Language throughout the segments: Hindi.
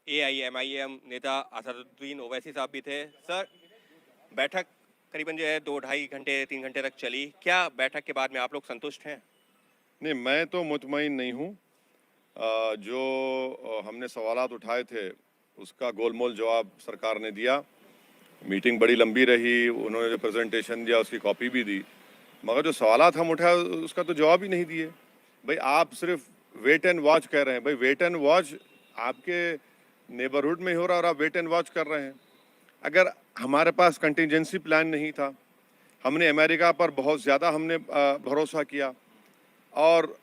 एआईएमआईएम नेता असदुद्दीन ओवैसी साहब भी थे। सर, बैठक करीबन जो है 2 ढाई घंटे 3 घंटे तक चली। क्या बैठक के बाद में आप लोग संतुष्ट हैं? नहीं, मैं तो मुतमईन नहीं हूँ। जो हमने सवालात उठाए थे उसका गोलमोल जवाब सरकार ने दिया। मीटिंग बड़ी लंबी रही, उन्होंने जो प्रेजेंटेशन दिया उसकी कॉपी भी दी, मगर जो सवालात हम उठाए उसका तो जवाब ही नहीं दिए। भाई आप सिर्फ वेट एंड वॉच कह रहे हैं। भाई वेट एंड वॉच आपके नेबरहुड में हो रहा है और आप वेट एंड वॉच कर रहे हैं। अगर हमारे पास कंटिजेंसी प्लान नहीं था, हमने अमेरिका पर बहुत ज़्यादा हमने भरोसा किया। और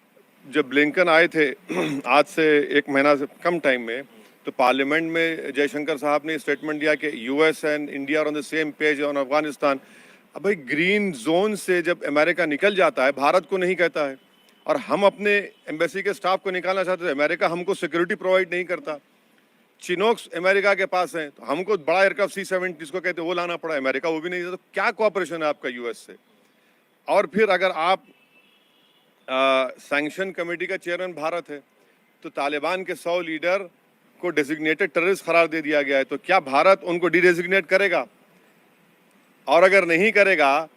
जब ब्लिंकन आए थे आज से 1 महीना से कम टाइम में, तो पार्लियामेंट में जयशंकर साहब ने स्टेटमेंट दिया कि US and India are on the same page on Afghanistan. अब भाई ग्रीन जोन से जब अमेरिका निकल जाता है, भारत को नहीं कहता है, और हम अपने एम्बेसी के स्टाफ को निकालना चाहते थे, अमेरिका हमको सिक्योरिटी प्रोवाइड नहीं करता। चिनोक्स अमेरिका के पास है, तो हमको बड़ा एयरक्राफ्ट C-17 जिसको कहते हैं वो लाना पड़ा, अमेरिका वो भी नहीं देता। तो क्या कोऑपरेशन है आपका यूएस से? और फिर अगर आप सैंक्शन कमेटी का चेयरमैन भारत है, तो तालिबान के 100 लीडर को डेजिग्नेटेड टेररिस्ट करार दे दिया गया है, तो क्या भारत उनको डिडेजिग्नेट करेगा? और अगर नहीं करेगा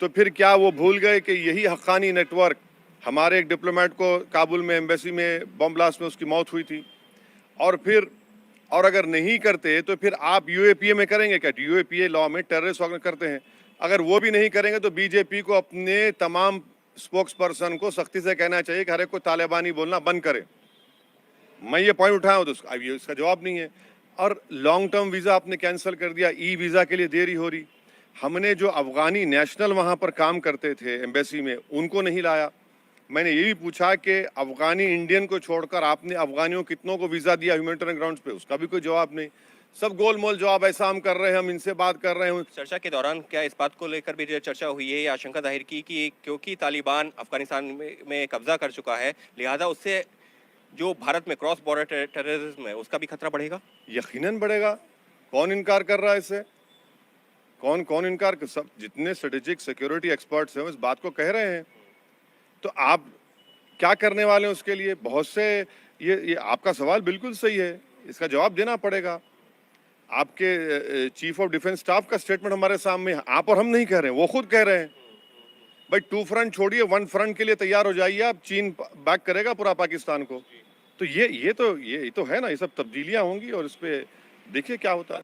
तो फिर क्या वो भूल गए कि यही हक्कानी नेटवर्क, हमारे एक डिप्लोमेट को काबुल में एम्बेसी में बम ब्लास्ट में उसकी मौत हुई थी। और अगर नहीं करते तो फिर आप यूएपीए में करेंगे क्या? यूएपीए लॉ में टेररिस्ट ऑर्गन करते हैं। अगर वो भी नहीं करेंगे तो बीजेपी को अपने तमाम स्पोक्स पर्सन को सख्ती से कहना चाहिए कि हर एक को तालिबानी बोलना बंद करे। मैं ये पॉइंट उठाया हूँ तो अब ये इसका जवाब नहीं है। और लॉन्ग टर्म वीज़ा आपने कैंसिल कर दिया, ई वीज़ा के लिए देरी हो रही। हमने जो अफगानी नेशनल वहाँ पर काम करते थे एम्बेसी में, उनको नहीं लाया। मैंने ये भी पूछा कि अफगानी इंडियन को छोड़कर आपने अफगानियों कितनों को वीज़ा दिया ह्यूमैनिटेरियन ग्राउंड्स पे, उसका भी कोई जवाब नहीं। सब गोलमोल जवाब, ऐसा हम कर रहे हैं, हम इनसे बात कर रहे हैं। चर्चा के दौरान क्या इस बात को लेकर भी जो चर्चा हुई है या आशंका जाहिर की कि क्योंकि तालिबान अफगानिस्तान में कब्जा कर चुका है, लिहाजा उससे जो भारत में क्रॉस बॉर्डर टेररिज्म है उसका भी खतरा बढ़ेगा? यकीनन बढ़ेगा। कौन इनकार कर रहा है इससे? कौन कौन इनकार कर? सब जितने स्ट्रेटेजिक सिक्योरिटी एक्सपर्ट्स हैं वो इस बात को कह रहे हैं। तो आप क्या करने वाले हैं उसके लिए? बहुत से ये आपका सवाल बिल्कुल सही है, इसका जवाब देना पड़ेगा। आपके चीफ ऑफ डिफेंस स्टाफ का स्टेटमेंट हमारे सामने है, आप और हम नहीं कह रहे हैं, वो खुद कह रहे हैं। भाई 2 फ्रंट छोड़िए, 1 फ्रंट के लिए तैयार हो जाइए आप। चीन बैक करेगा पूरा पाकिस्तान को। तो ये तो है ना, ये सब तब्दीलियां होंगी और इस पे देखिए क्या होता है।